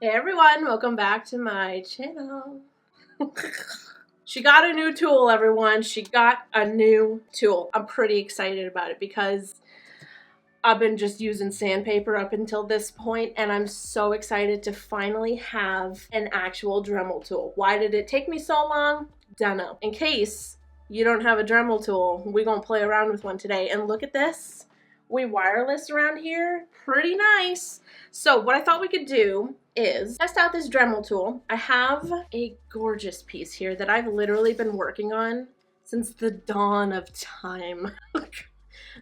Hey everyone, welcome back to my channel. She got a new tool, everyone. She got a new tool. I'm pretty excited about it because I've been just using sandpaper up until this point, and I'm so excited to finally have an actual Dremel tool. Why did it take me so long? Dunno. In case you don't have a Dremel tool, we're gonna play around with one today. And look at this. We wireless around here. Pretty nice. So what I thought we could do is test out this Dremel tool. I have a gorgeous piece here that I've literally been working on since the dawn of time.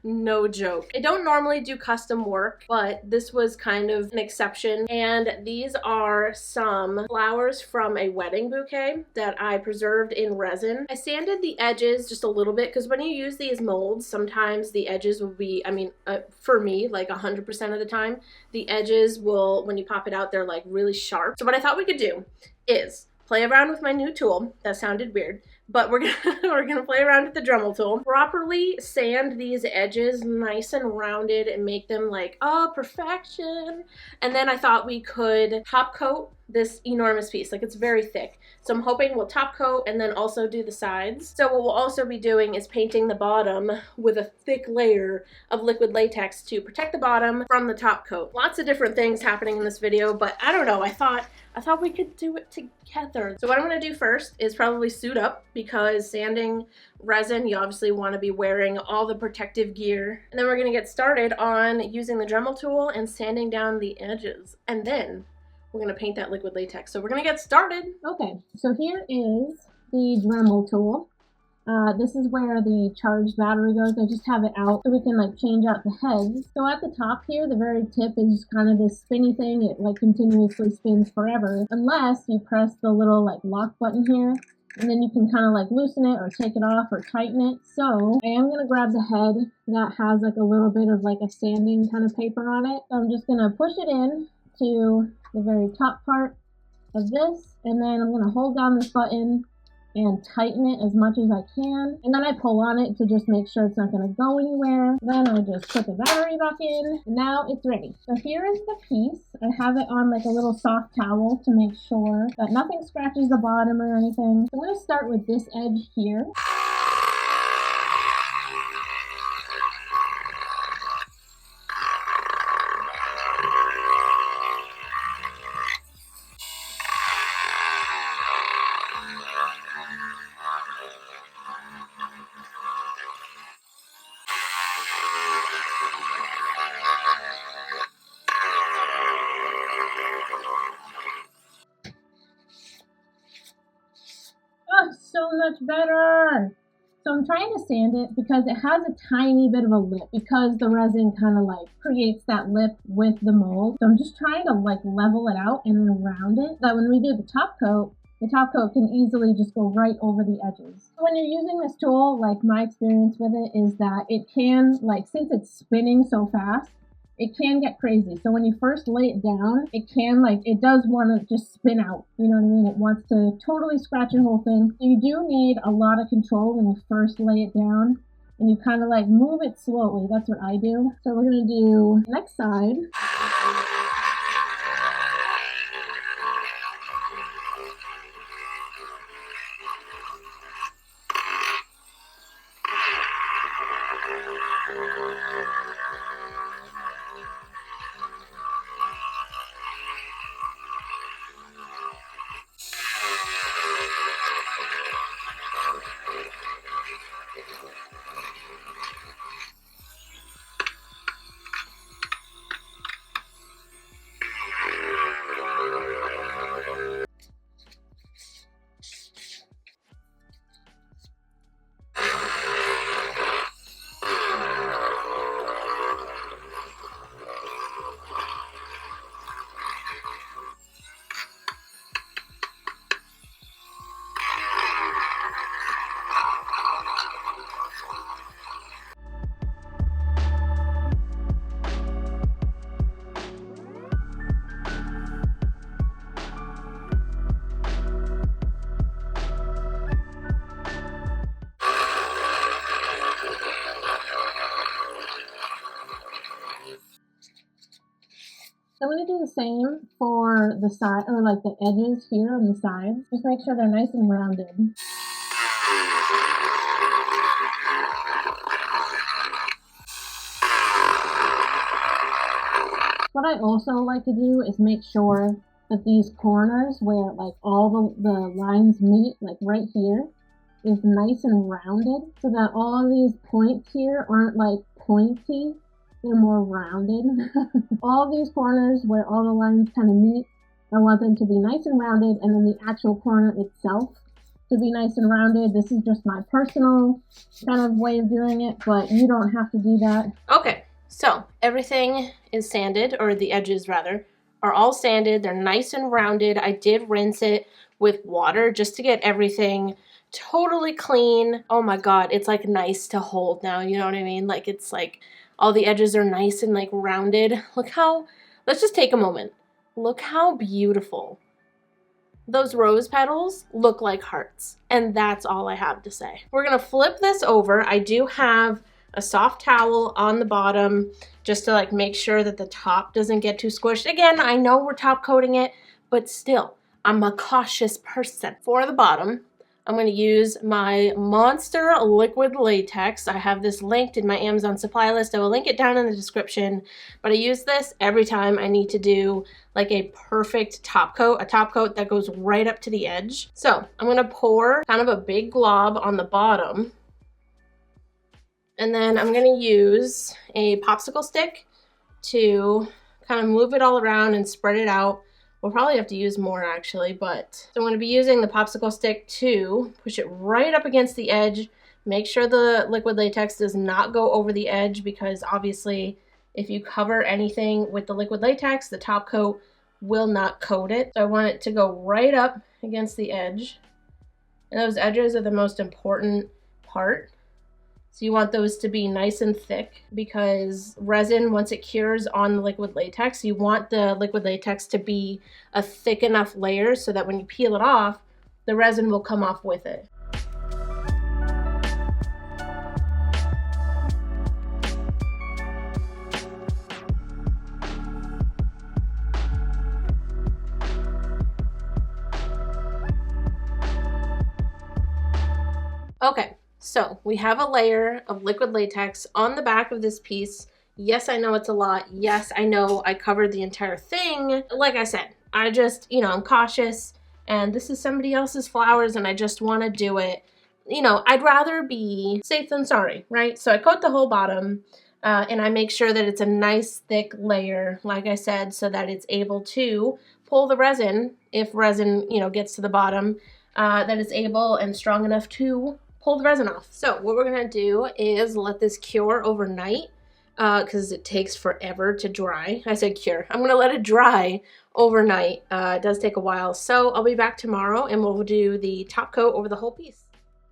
No joke. I don't normally do custom work, but this was kind of an exception. And these are some flowers from a wedding bouquet that I preserved in resin. I sanded the edges just a little bit because when you use these molds, sometimes the edges will be, for me, like 100% of the time, the edges will, when you pop it out, they're like really sharp. So what I thought we could do is play around with my new tool. That sounded weird. But we're gonna play around with the Dremel tool. Properly sand these edges nice and rounded and make them like, oh, perfection. And then I thought we could top coat this enormous piece. Like, it's very thick. So I'm hoping we'll top coat and then also do the sides. So what we'll also be doing is painting the bottom with a thick layer of liquid latex to protect the bottom from the top coat. Lots of different things happening in this video, but I don't know, I thought we could do it together. So what I'm gonna do first is probably suit up, because sanding resin, you obviously wanna be wearing all the protective gear. And then we're gonna get started on using the Dremel tool and sanding down the edges. And then we're gonna paint that liquid latex. So we're gonna get started. Okay, so here is the Dremel tool. This is where the charged battery goes. I just have it out so we can like change out the heads. So at the top here, the very tip is just kind of this spinny thing. It like continuously spins forever unless you press the little like lock button here, and then you can kind of like loosen it or take it off or tighten it. So I am gonna grab the head that has like a little bit of like a sanding kind of paper on it. So I'm just gonna push it in to the very top part of this, and then I'm gonna hold down this button and tighten it as much as I can, and then I pull on it to just make sure it's not going to go anywhere. Then I just put the battery back in, and now it's ready. So here is the piece. I have it on like a little soft towel to make sure that nothing scratches the bottom or anything. So I'm going to start with this edge here. Oh, so much better. So I'm trying to sand it because it has a tiny bit of a lip, because the resin kind of like creates that lip with the mold. So I'm just trying to like level it out and then round it, so that when we do the top coat can easily just go right over the edges. So when you're using this tool, like my experience with it is that it can, like, since it's spinning so fast, it can get crazy. So when you first lay it down, it can, like, it does want to just spin out. You know what I mean? It wants to totally scratch your whole thing. So you do need a lot of control when you first lay it down, and you kind of like move it slowly. That's what I do. So we're gonna do next side. I'm going to do the same for for the side, or like the edges here on the sides. Just make sure they're nice and rounded. What I also like to do is make sure that these corners where like all the lines meet, like right here, is nice and rounded, so that all of these points here aren't like pointy, they're more rounded. All these corners where all the lines kind of meet, I want them to be nice and rounded, and then the actual corner itself to be nice and rounded. This is just my personal kind of way of doing it, but you don't have to do that. Okay, so everything is sanded, or the edges rather, are all sanded. They're nice and rounded. I did rinse it with water just to get everything totally clean. Oh my god, it's like nice to hold now, you know what I mean? Like it's like all the edges are nice and like rounded. Look how, let's just take a moment. Look how beautiful. Those rose petals look like hearts, and that's all I have to say. We're gonna flip this over. I do have a soft towel on the bottom just to like make sure that the top doesn't get too squished. Again, I know we're top coating it, but still, I'm a cautious person. For the bottom, I'm going to use my Monster Liquid Latex. I have this linked in my Amazon supply list. I will link it down in the description. But I use this every time I need to do like a perfect top coat, a top coat that goes right up to the edge. So I'm going to pour kind of a big glob on the bottom. And then I'm going to use a popsicle stick to kind of move it all around and spread it out. We'll probably have to use more actually, but so I'm going to be using the popsicle stick to push it right up against the edge. Make sure the liquid latex does not go over the edge, because obviously if you cover anything with the liquid latex, the top coat will not coat it. So I want it to go right up against the edge. And those edges are the most important part. So you want those to be nice and thick, because resin, once it cures on the liquid latex, you want the liquid latex to be a thick enough layer so that when you peel it off, the resin will come off with it. Okay. So we have a layer of liquid latex on the back of this piece. Yes, I know it's a lot. Yes, I know I covered the entire thing. Like I said, I just, you know, I'm cautious, and this is somebody else's flowers and I just want to do it. You know, I'd rather be safe than sorry, right? So I coat the whole bottom and I make sure that it's a nice thick layer, like I said, so that it's able to pull the resin, if resin, you know, gets to the bottom, that it's able and strong enough to pull the resin off. So what we're gonna do is let this cure overnight, because it takes forever to dry. I said cure. I'm gonna let it dry overnight. It does take a while. So I'll be back tomorrow and we'll do the top coat over the whole piece.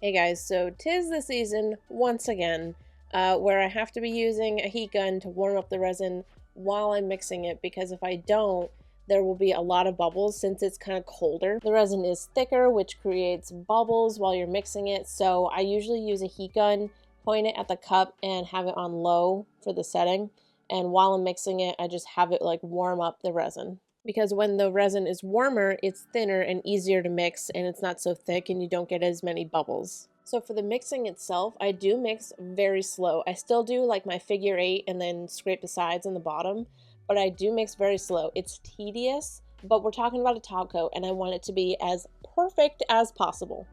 Hey guys, so 'tis the season once again where I have to be using a heat gun to warm up the resin while I'm mixing it, because if I don't, there will be a lot of bubbles since it's kind of colder. The resin is thicker, which creates bubbles while you're mixing it. So I usually use a heat gun, point it at the cup and have it on low for the setting. And while I'm mixing it, I just have it like warm up the resin. Because when the resin is warmer, it's thinner and easier to mix, and it's not so thick and you don't get as many bubbles. So for the mixing itself, I do mix very slow. I still do like my figure 8 and then scrape the sides and the bottom, but I do mix very slow. It's tedious, but we're talking about a top coat and I want it to be as perfect as possible.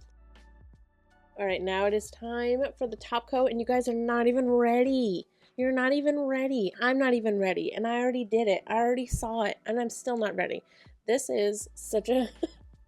All right, now it is time for the top coat, and you guys are not even ready. You're not even ready. I'm not even ready, and I already did it. I already saw it, and I'm still not ready. This is such a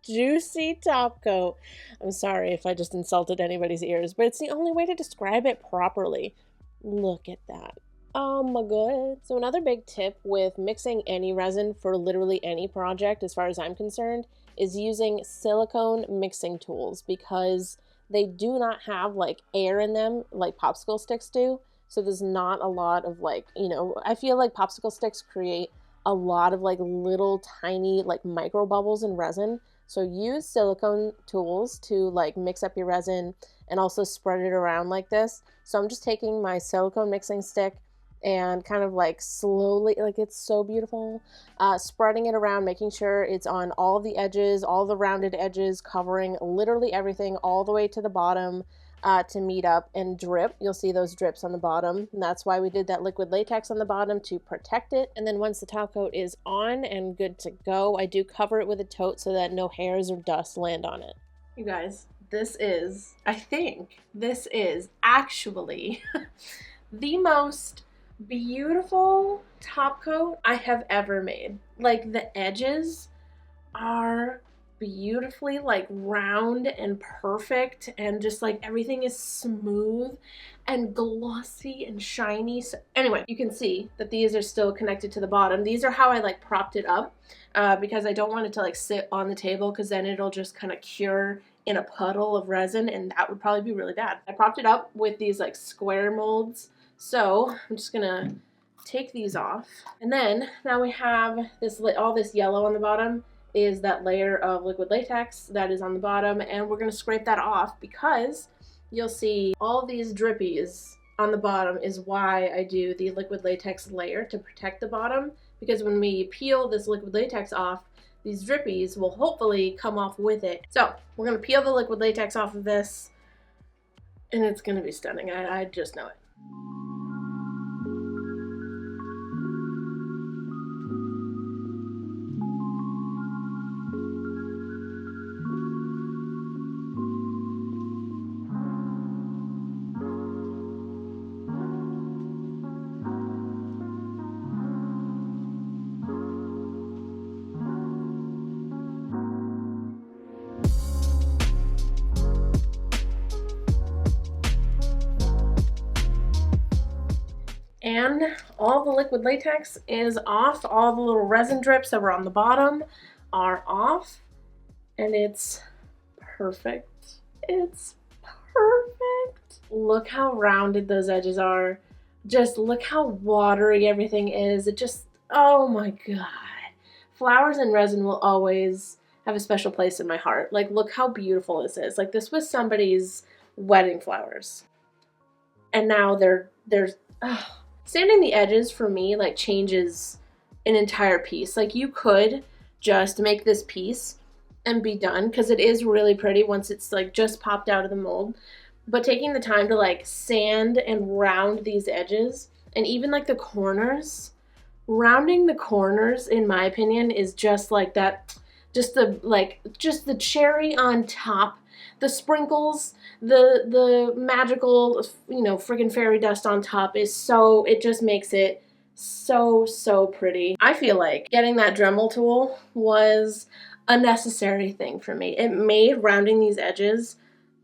juicy top coat. I'm sorry if I just insulted anybody's ears, but it's the only way to describe it properly. Look at that. Oh my god. So another big tip with mixing any resin for literally any project, as far as I'm concerned, is using silicone mixing tools, because they do not have like air in them like popsicle sticks do. So there's not a lot of like, you know, I feel like popsicle sticks create a lot of like little tiny like micro bubbles in resin. So use silicone tools to like mix up your resin and also spread it around like this. So I'm just taking my silicone mixing stick and kind of like slowly, like it's so beautiful, spreading it around, making sure it's on all of the edges, all the rounded edges, covering literally everything all the way to the bottom, to meet up and drip. You'll see those drips on the bottom, and that's why we did that liquid latex on the bottom, to protect it. And then once the top coat is on and good to go, I do cover it with a tote so that no hairs or dust land on it. You guys, this is, I think this is actually the most beautiful top coat I have ever made. Like, the edges are beautifully like round and perfect, and just like everything is smooth and glossy and shiny. So anyway, you can see that these are still connected to the bottom. These are how I like propped it up, because I don't want it to like sit on the table, because then it'll just kind of cure in a puddle of resin, and that would probably be really bad. I propped it up with these like square molds. So I'm just gonna take these off, and then now we have this, all this yellow on the bottom is that layer of liquid latex that is on the bottom, and we're going to scrape that off, because you'll see all these drippies on the bottom is why I do the liquid latex layer, to protect the bottom, because when we peel this liquid latex off, these drippies will hopefully come off with it. So we're going to peel the liquid latex off of this, and it's going to be stunning. I just know it. And all the liquid latex is off. All the little resin drips that were on the bottom are off, and it's perfect. It's perfect. Look how rounded those edges are. Just look how watery everything is. It just, oh my God. Flowers and resin will always have a special place in my heart. Like, look how beautiful this is. Like, this was somebody's wedding flowers, and now there's sanding the edges for me like changes an entire piece. Like, you could just make this piece and be done, because it is really pretty once it's like just popped out of the mold. But taking the time to like sand and round these edges, and even like the corners, rounding the corners in my opinion is just like that, just the cherry on top, the sprinkles, the magical, you know, friggin' fairy dust on top is so, it just makes it so pretty. I feel like getting that Dremel tool was a necessary thing for me. It made rounding these edges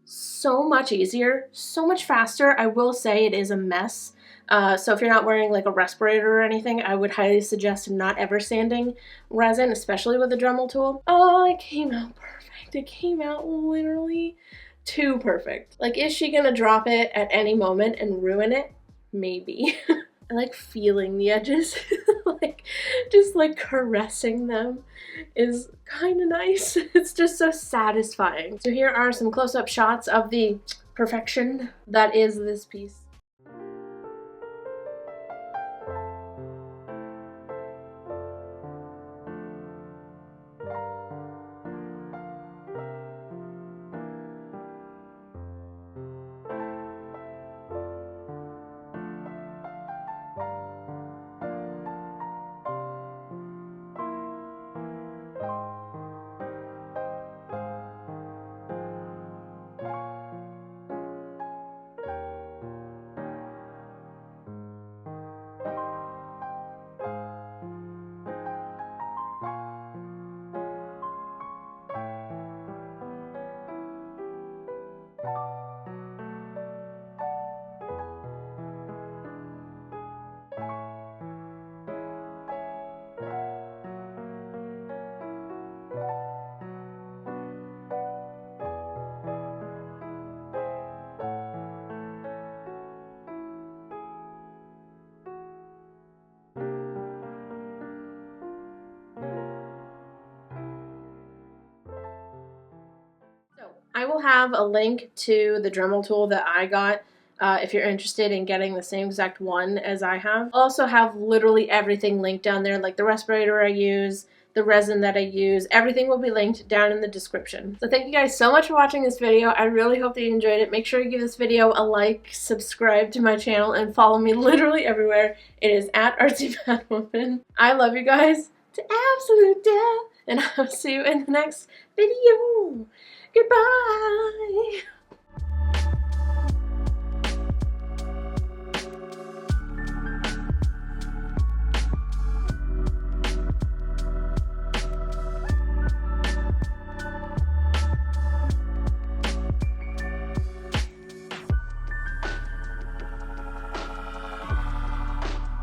so much easier, so much faster. I will say it is a mess. So if you're not wearing like a respirator or anything, I would highly suggest not ever sanding resin, especially with a Dremel tool. Oh, it came out perfect. It came out literally too perfect. Like, is she gonna drop it at any moment and ruin it? Maybe. I like feeling the edges. Like, just like caressing them is kind of nice. It's just so satisfying. So here are some close-up shots of the perfection that is this piece. I will have a link to the Dremel tool that I got if you're interested in getting the same exact one as I have. I'll also have literally everything linked down there, like the respirator I use, the resin that I use. Everything will be linked down in the description. So thank you guys so much for watching this video. I really hope that you enjoyed it. Make sure you give this video a like, subscribe to my channel, and follow me literally everywhere. It is at Artsymadwoman. I love you guys to absolute death, and I'll see you in the next video. Goodbye.